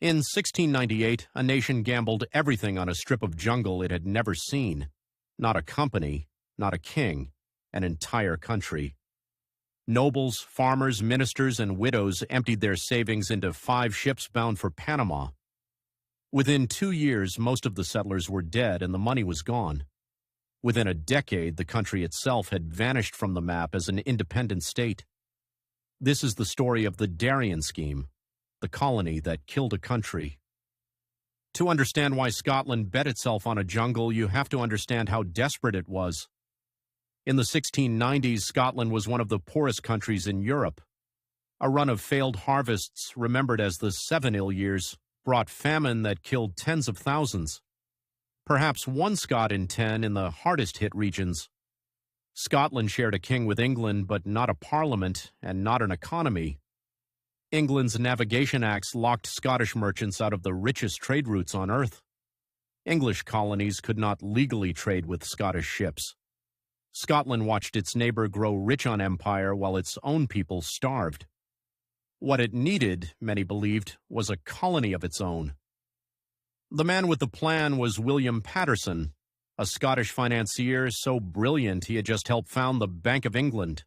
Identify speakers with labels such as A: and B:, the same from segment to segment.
A: In 1698, a nation gambled everything on a strip of jungle it had never seen. Not a company, not a king, an entire country. Nobles, farmers, ministers, and widows emptied their savings into 5 ships bound for Panama. Within 2 years, most of the settlers were dead and the money was gone. Within a decade, the country itself had vanished from the map as an independent state. This is the story of the Darien scheme, the colony that killed a country. To understand why Scotland bet itself on a jungle, you have to understand how desperate it was. In the 1690s, Scotland was one of the poorest countries in Europe. A run of failed harvests, remembered as the 7 ill years, brought famine that killed tens of thousands. Perhaps 1 Scot in 10 in the hardest-hit regions. Scotland shared a king with England, but not a parliament and not an economy. England's navigation acts locked Scottish merchants out of the richest trade routes on earth. English colonies could not legally trade with Scottish ships. Scotland watched its neighbor grow rich on empire while its own people starved. What it needed, many believed, was a colony of its own. The man with the plan was William Paterson, a Scottish financier so brilliant he had just helped found the Bank of England.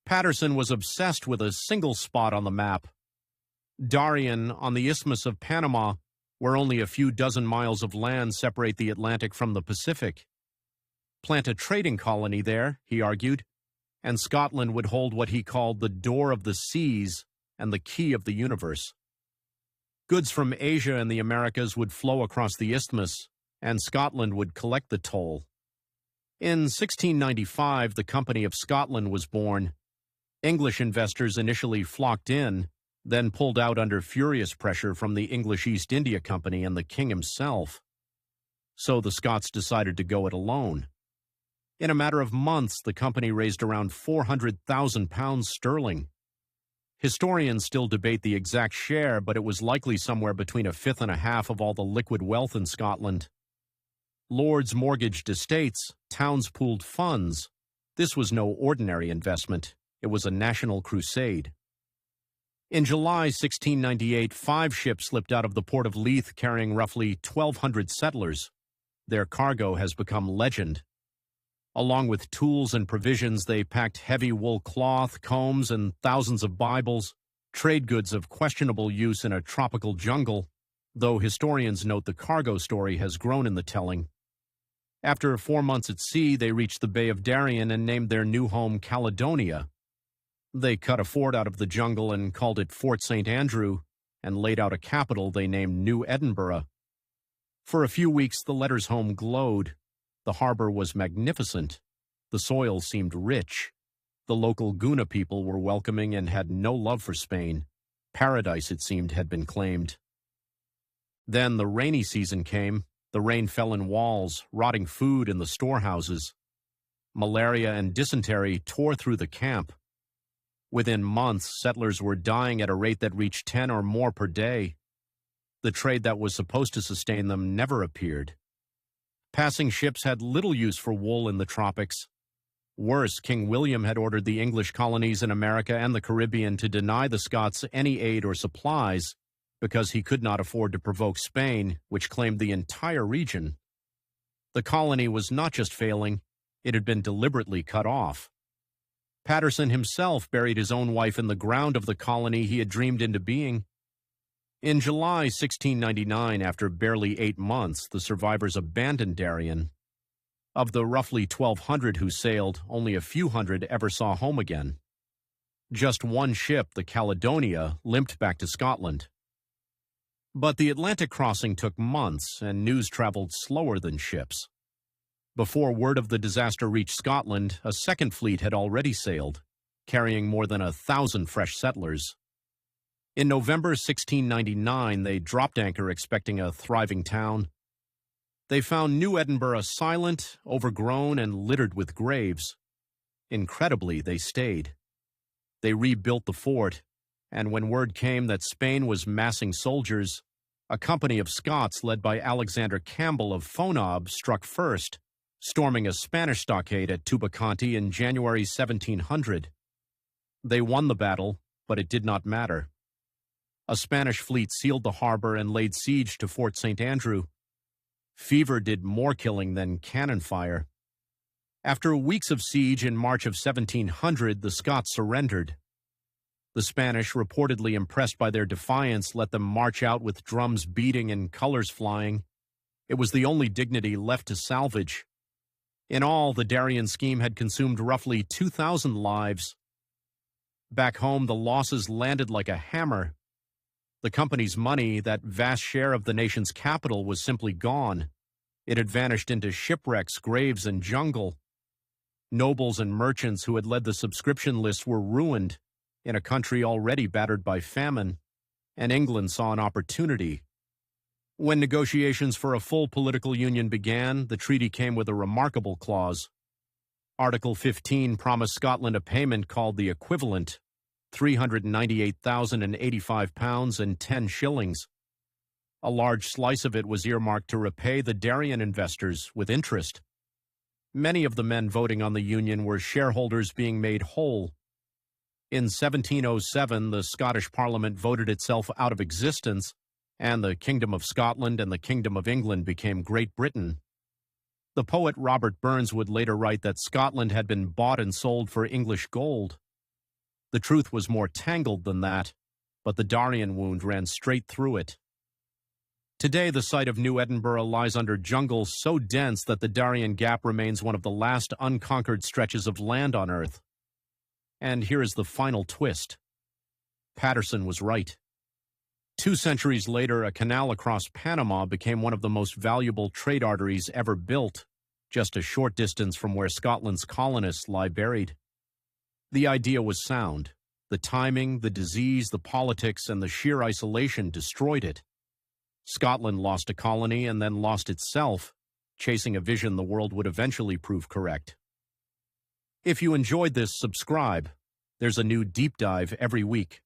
A: Paterson was obsessed with a single spot on the map, Darien on the Isthmus of Panama, where only a few dozen miles of land separate the Atlantic from the Pacific. Plant a trading colony there, he argued, and Scotland would hold what he called the door of the seas and the key of the universe. Goods from Asia and the Americas would flow across the isthmus, and Scotland would collect the toll. In 1695, the Company of Scotland was born. English investors initially flocked in, then pulled out under furious pressure from the English East India Company and the king himself. So the Scots decided to go it alone. In a matter of months, the company raised around £400,000 sterling. Historians still debate the exact share, but it was likely somewhere between 1/5 and 1/2 of all the liquid wealth in Scotland. Lords mortgaged estates, towns pooled funds. This was no ordinary investment. It was a national crusade. In July 1698, 5 ships slipped out of the port of Leith carrying roughly 1,200 settlers. Their cargo has become legend. Along with tools and provisions, they packed heavy wool cloth, combs, and thousands of Bibles, trade goods of questionable use in a tropical jungle, though historians note the cargo story has grown in the telling. After 4 months at sea, they reached the Bay of Darien and named their new home Caledonia. They cut a fort out of the jungle and called it Fort St. Andrew, and laid out a capital they named New Edinburgh. For a few weeks, the letters home glowed. The harbor was magnificent. The soil seemed rich. The local Guna people were welcoming and had no love for Spain. Paradise, it seemed, had been claimed. Then the rainy season came. The rain fell in walls, rotting food in the storehouses. Malaria and dysentery tore through the camp. Within months, settlers were dying at a rate that reached 10 or more per day. The trade that was supposed to sustain them never appeared. Passing ships had little use for wool in the tropics. Worse, King William had ordered the English colonies in America and the Caribbean to deny the Scots any aid or supplies because he could not afford to provoke Spain, which claimed the entire region. The colony was not just failing, it had been deliberately cut off. Paterson himself buried his own wife in the ground of the colony he had dreamed into being. In July 1699, after barely 8 months, the survivors abandoned Darien. Of the roughly 1,200 who sailed, only a few hundred ever saw home again. Just 1 ship, the Caledonia, limped back to Scotland. But the Atlantic crossing took months, and news traveled slower than ships. Before word of the disaster reached Scotland, a second fleet had already sailed, carrying more than 1,000 fresh settlers. In November 1699, they dropped anchor expecting a thriving town. They found New Edinburgh silent, overgrown, and littered with graves. Incredibly, they stayed. They rebuilt the fort, and when word came that Spain was massing soldiers, a company of Scots led by Alexander Campbell of Fonob struck first, storming a Spanish stockade at Tubacanti in January 1700. They won the battle, but it did not matter. A Spanish fleet sealed the harbor and laid siege to Fort St. Andrew. Fever did more killing than cannon fire. After weeks of siege in March of 1700, the Scots surrendered. The Spanish, reportedly impressed by their defiance, let them march out with drums beating and colors flying. It was the only dignity left to salvage. In all, the Darien scheme had consumed roughly 2,000 lives. Back home, the losses landed like a hammer. The company's money, that vast share of the nation's capital, was simply gone. It had vanished into shipwrecks, graves, and jungle. Nobles and merchants who had led the subscription list were ruined in a country already battered by famine, and England saw an opportunity. When negotiations for a full political union began, the treaty came with a remarkable clause. Article 15 promised Scotland a payment called the equivalent, £398,085 and 10 shillings. A large slice of it was earmarked to repay the Darien investors with interest. Many of the men voting on the union were shareholders being made whole. In 1707, the Scottish Parliament voted itself out of existence, and the Kingdom of Scotland and the Kingdom of England became Great Britain. The poet Robert Burns would later write that Scotland had been bought and sold for English gold. The truth was more tangled than that, but the Darien wound ran straight through it. Today, the site of New Edinburgh lies under jungle so dense that the Darien Gap remains one of the last unconquered stretches of land on Earth. And here is the final twist. Patterson was right. 2 centuries later, a canal across Panama became one of the most valuable trade arteries ever built, just a short distance from where Scotland's colonists lie buried. The idea was sound. The timing, the disease, the politics, and the sheer isolation destroyed it. Scotland lost a colony and then lost itself, chasing a vision the world would eventually prove correct. If you enjoyed this, subscribe. There's a new deep dive every week.